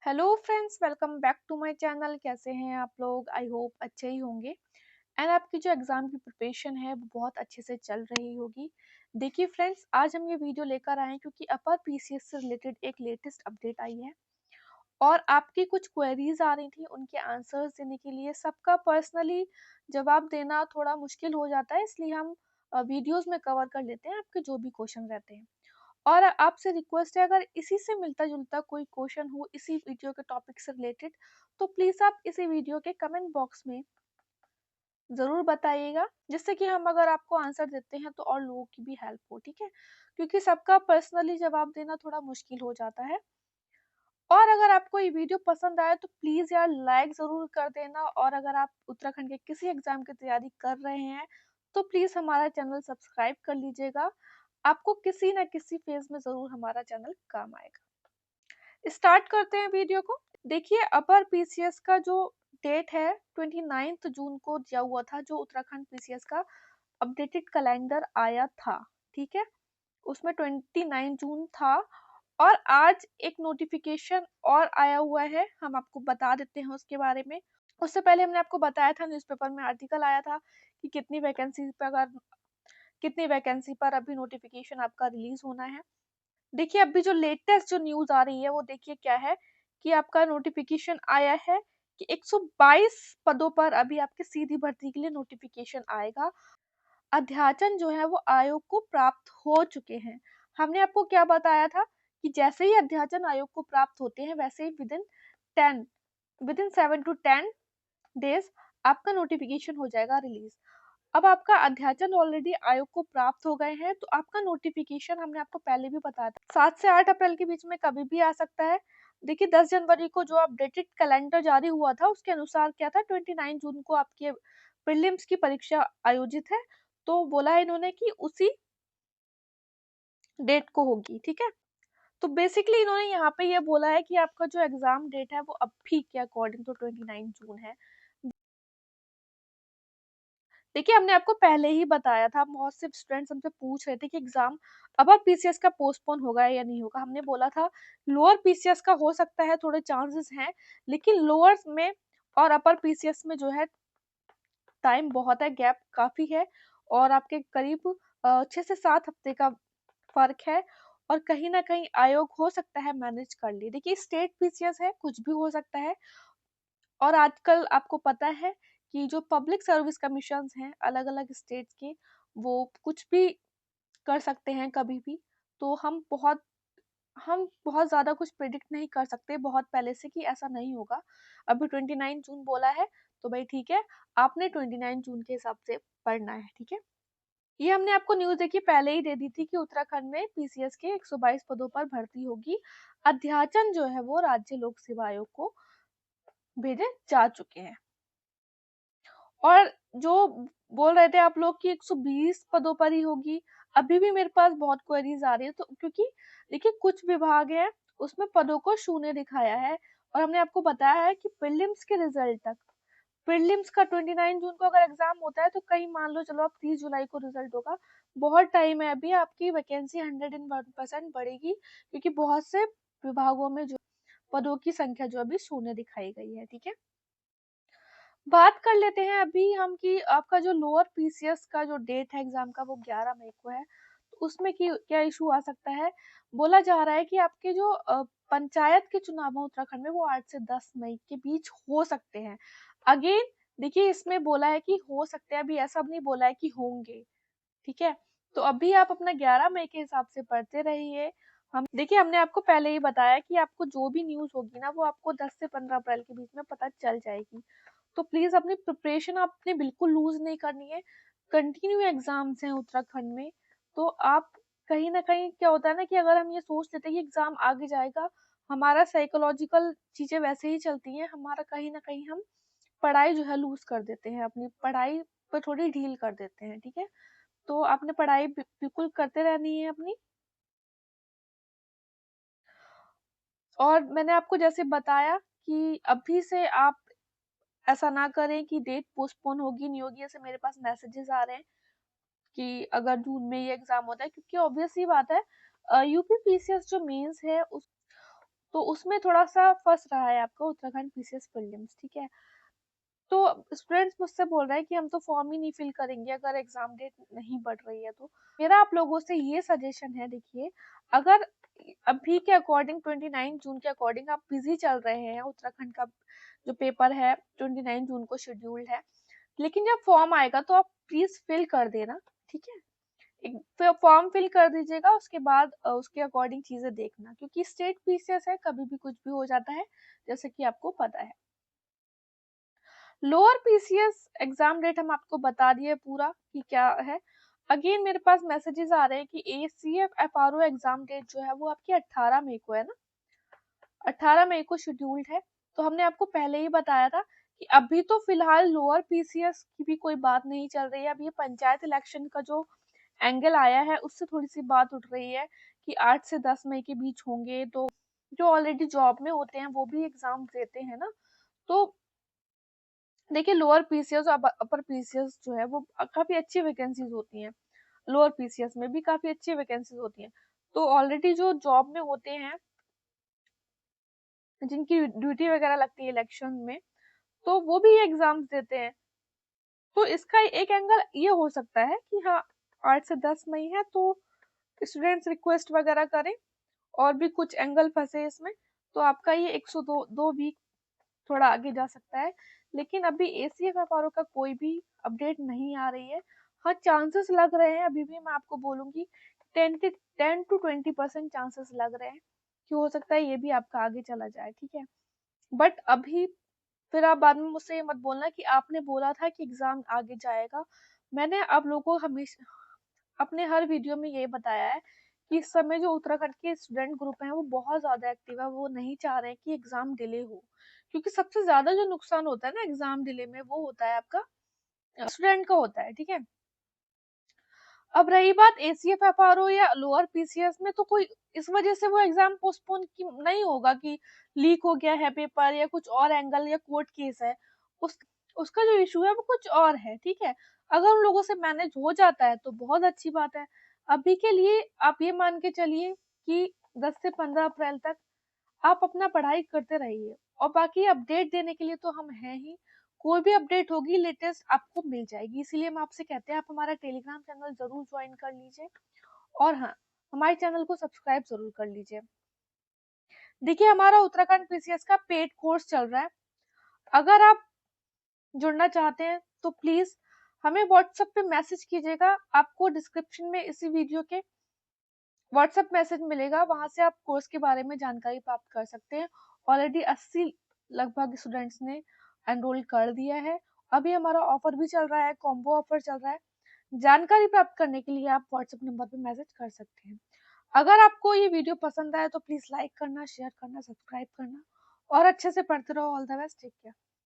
Hello friends, welcome back to my channel. कैसे हैं आप लोग? आई होप अच्छे ही होंगे एंड आपकी जो एग्ज़ाम की प्रिपरेशन है वो बहुत अच्छे से चल रही होगी। देखिए फ्रेंड्स, आज हम ये वीडियो लेकर आए हैं क्योंकि अपर पीसीएस से रिलेटेड एक लेटेस्ट अपडेट आई है और आपकी कुछ क्वेरीज आ रही थी, उनके आंसर्स देने के लिए सबका पर्सनली जवाब देना थोड़ा मुश्किल हो जाता है, इसलिए हम वीडियोस में कवर कर लेते हैं आपके जो भी क्वेश्चन रहते हैं। और आपसे रिक्वेस्ट है, अगर इसी से मिलता जुलता कोई क्वेश्चन हो इसी वीडियो के टॉपिक से रिलेटेड, तो प्लीज आप इसी वीडियो के कमेंट बॉक्स में जरूर बताइएगा, जिससे कि हम अगर आपको आंसर देते हैं तो और लोगों की भी हेल्प हो। ठीक है, क्योंकि सबका पर्सनली जवाब देना थोड़ा मुश्किल हो जाता है। और अगर आपको ये वीडियो पसंद आए तो प्लीज यार लाइक जरूर कर देना, और अगर आप उत्तराखंड के किसी एग्जाम की तैयारी कर रहे हैं तो प्लीज हमारा चैनल सब्सक्राइब कर लीजिएगा। आपको किसी न किसी फेज में जरूर हमारा चैनल काम आएगा। स्टार्ट करते हैं वीडियो को। देखिए, अपर पीसीएस का जो डेट है 29 जून को दिया हुआ था, जो उत्तराखंड पीसीएस का अपडेटेड कैलेंडर आया था। ठीक है, उसमें 29 जून था और आज एक नोटिफिकेशन और आया हुआ है, हम आपको बता देते हैं उसके बारे में। उससे पहले हमने आपको बताया था, न्यूज़पेपर में आर्टिकल आया था कि कितनी वैकेंसी पर अभी नोटिफिकेशन आपका रिलीज होना है। देखिए, अभी जो लेटेस्ट जो न्यूज आ रही है वो देखिए क्या है कि आपका नोटिफिकेशन आया है कि 122 पदों पर अभी आपके सीधी भर्ती के लिए नोटिफिकेशन आएगा। अध्याचन जो है वो आयोग को प्राप्त हो चुके हैं। हमने आपको क्या बताया था कि जैसे ही अध्याचन आयोग को प्राप्त होते हैं वैसे ही विद इन 7 to 10 डेज आपका नोटिफिकेशन हो जाएगा रिलीज। अब आपका अध्याचन ऑलरेडी आयोग को प्राप्त हो गए हैं, तो आपका नोटिफिकेशन हमने आपको पहले भी बताया था 7 से 8 अप्रैल के बीच में कभी भी आ सकता है। देखिए, 10 जनवरी को जो अपडेटेड कैलेंडर जारी हुआ था उसके अनुसार क्या था, 29 जून को आपके प्रीलिम्स की परीक्षा आयोजित है, तो बोला है इन्होंने कि उसी डेट को होगी। ठीक है, तो बेसिकली इन्होंने यहाँ पे ये बोला है कि आपका जो एग्जाम डेट है वो अभी के अकॉर्डिंग तो 29 जून है। देखिए, हमने आपको पहले ही बताया था, बहुत से स्टूडेंट्स हमसे पूछ रहे थे कि एग्जाम अपर पीसीएस का पोस्टपोन होगा या नहीं होगा। हमने बोला था लोअर पीसीएस का हो सकता है, थोड़े चांसेस हैं, लेकिन लोअर में और अपर पीसीएस में जो है टाइम बहुत है, गैप काफी है और आपके करीब 6 से 7 हफ्ते का फर्क है, और कहीं ना कहीं आयोग हो सकता है मैनेज कर ले। देखिए, स्टेट पीसीएस है, कुछ भी हो सकता है, और आजकल आपको पता है कि जो पब्लिक सर्विस कमीशंस हैं अलग अलग स्टेट्स के, वो कुछ भी कर सकते हैं कभी भी। तो हम बहुत ज़्यादा कुछ प्रिडिक्ट नहीं कर सकते बहुत पहले से कि ऐसा नहीं होगा। अभी 29 जून बोला है तो भाई ठीक है, आपने 29 जून के हिसाब से पढ़ना है। ठीक है, ये हमने आपको न्यूज़ देखिए पहले ही दे दी थी कि उत्तराखंड में पीसीएस के 122 पदों पर भर्ती होगी। अध्याचन जो है वो राज्य लोक सेवा आयोग को भेजे जा चुके हैं। और जो बोल रहे थे आप लोग कि 120 पदों पर ही होगी, अभी भी मेरे पास बहुत क्वेरीज आ रही है, तो क्योंकि देखिए कुछ विभाग है उसमें पदों को शून्य दिखाया है, और हमने आपको बताया है कि प्रीलिम्स के रिजल्ट तक, प्रीलिम्स का 29 जून को अगर एग्जाम होता है तो कहीं मान लो चलो अब 30 जुलाई को रिजल्ट होगा, बहुत टाइम है अभी, आपकी वैकेंसी 101% बढ़ेगी, क्योंकि बहुत से विभागों में जो पदों की संख्या जो अभी शून्य दिखाई गई है। ठीक है, बात कर लेते हैं अभी हम कि आपका जो लोअर पीसीएस का जो डेट है एग्जाम का वो 11 मई को है, तो उसमें की क्या इशू आ सकता है। बोला जा रहा है कि आपके जो पंचायत के चुनाव हैं उत्तराखंड में वो 8 से 10 मई के बीच हो सकते हैं। अगेन देखिए, इसमें बोला है कि हो सकते हैं, अभी ऐसा नहीं बोला है कि होंगे। ठीक है, तो अभी आप अपना 11 मई के हिसाब से पढ़ते रहिए। हम देखिए, हमने आपको पहले ही बताया कि आपको जो भी न्यूज होगी ना वो आपको 10 से 15 अप्रैल के बीच में पता चल जाएगी। तो प्लीज अपनी प्रिपरेशन आपने बिल्कुल लूज नहीं करनी है। कंटिन्यू एग्जाम्स हैं उत्तराखंड में, तो आप कहीं ना कहीं क्या होता है ना कि अगर हम ये सोच लेते हैं कि एग्जाम आगे जाएगा, हमारा साइकोलॉजिकल चीजें वैसे ही चलती हैं, हमारा कहीं ना कहीं हम पढ़ाई जो है लूज कर देते हैं, अपनी पढ़ाई पर थोड़ी ढील कर देते हैं। ठीक है, तो आपने पढ़ाई बिल्कुल करते रहनी है अपनी। और मैंने आपको जैसे बताया कि अभी से आप ऐसा ना करें कि डेट पोस्टपोन होगी नहीं होगी, ऐसे मेरे पास मैसेजेस आ रहे हैं कि अगर जून में ये एग्जाम होता है, क्योंकि ऑब्वियस ही बात है यूपी पीसीएस जो मेंस है उस, तो उसमें थोड़ा-सा फँस रहा है आपका उत्तराखंड पीसीएस प्रीलिम्स, ठीक है? तो स्टूडेंट्स मुझसे बोल रहे हैं कि हम तो फॉर्म ही नहीं फिल करेंगे अगर एग्ज़ाम डेट नहीं बढ़ रही है तो। मेरा आप लोगों से ये सजेशन है, देखिए, अगर अभी के अकॉर्डिंग 29 जून के अकॉर्डिंग आप बिज़ी चल रहे हैं, उत्तराखंड का जो पेपर है 29 जून को शेड्यूल्ड है, लेकिन जब फॉर्म आएगा तो आप प्लीज़ फिल कर देना, ठीक है? फॉर्म फिल कर दीजिएगा, उसके बाद उसके अकॉर्डिंग चीज़ें देखना, क्योंकि स्टेट पीसीएस है, कभी भी कुछ भी हो जाता है, जैसे कि आपको पता है। लोअर पीसीएस एग्जाम डेट हम आपको बता दिए पूरा कि क्या है। अगेन मेरे पास मैसेजेस आ रहे हैं कि एसीएफ एफआरओ एग्जाम डेट जो है वो आपकी 18 मई को है ना, 18 मई को शेड्यूल्ड है। तो हमने आपको पहले ही बताया था कि अभी तो फिलहाल लोअर पीसीएस की भी कोई बात नहीं चल रही है। अभी ये पंचायत इलेक्शन का जो एंगल आया है उससे थोड़ी सी बात उठ रही है कि 8 से 10 मई के बीच होंगे। तो जो ऑलरेडी जॉब में होते हैं वो भी एग्जाम देते हैं ना, तो देखिए लोअर पीसीएस और अपर पीसीएस जो है वो काफी अच्छी वैकेंसीज होती हैं। लोअर पीसीएस में भी काफी अच्छी वैकेंसीज होती हैं। तो ऑलरेडी जो जॉब में होते हैं, जिनकी ड्यूटी वगैरह लगती है इलेक्शन में, तो वो भी एग्जाम्स देते हैं। तो इसका एक एंगल ये हो सकता है कि हाँ 8 से 10 मई है तो स्टूडेंट्स रिक्वेस्ट वगैरह करें, और भी कुछ एंगल फंसे इसमें, तो आपका ये 102 वीक थोड़ा आगे जा सकता है। लेकिन अभी एसीएफ एफआरओ का कोई भी अपडेट नहीं आ रही है। हाँ चांसेस लग रहे हैं, अभी भी मैं आपको बोलूंगी 10 to 20% चांसेस लग रहे हैं कि हो सकता है ये भी आपका आगे चला जाए, ठीक है? बट अभी फिर आप बाद में मुझसे ये मत बोलना कि आपने बोला था कि एग्जाम आगे जाएगा। मैंने आप लोगों को हमेशा अपने हर वीडियो में ये बताया है कि इस समय जो उत्तराखंड के स्टूडेंट ग्रुप हैं वो बहुत ज़्यादा एक्टिव है, वो नहीं चाह रहे हैं कि एग्ज़ाम डिले हो। क्योंकि सबसे ज़्यादा जो नुकसान होता है ना एग्ज़ाम डिले में, वो होता है आपका स्टूडेंट का होता है, ठीक है? अब रही बात एसीएफ एफआरओ या लोअर पीसीएस में, तो कोई इस वजह से वो एग्जाम पोस्टपोन की नहीं होगा कि लीक हो गया है पेपर या कुछ और एंगल या कोर्ट केस है। उस उसका जो इशू है वो कुछ और है, ठीक है? अगर उन लोगों से मैनेज हो जाता है तो बहुत अच्छी बात है। अभी के लिए आप ये मान के चलिए कि 10 से 15 अप्रैल तक आप अपना पढ़ाई करते रहिए, और बाकी अपडेट देने के लिए तो हम हैं ही। कोई भी अपडेट होगी लेटेस्ट आपको मिल जाएगी, इसीलिए हम आपसे कहते हैं आप हमारा टेलीग्राम चैनल जरूर ज्वाइन कर लीजिए, और हाँ हमारे चैनल को सब्सक्राइब जरूर कर लीजिए। देखिए हमारा उत्तराखंड पीसीएस का पेड कोर्स चल रहा है, अगर आप जुड़ना चाहते हैं तो प्लीज हमें व्हाट्सएप पे मैसेज कीजिएगा। आपको डिस्क्रिप्शन में इसी वीडियो के व्हाट्सएप मैसेज मिलेगा, वहां से आप कोर्स के बारे में जानकारी प्राप्त कर सकते हैं। ऑलरेडी 80 लगभग स्टूडेंट्स ने एनरोल कर दिया है। अभी हमारा ऑफर भी चल रहा है, कॉम्बो ऑफर चल रहा है। जानकारी प्राप्त करने के लिए आप व्हाट्सएप नंबर पे मैसेज कर सकते हैं। अगर आपको ये वीडियो पसंद आए तो प्लीज लाइक करना, शेयर करना, सब्सक्राइब करना, और अच्छे से पढ़ते रहो। All the best, take care.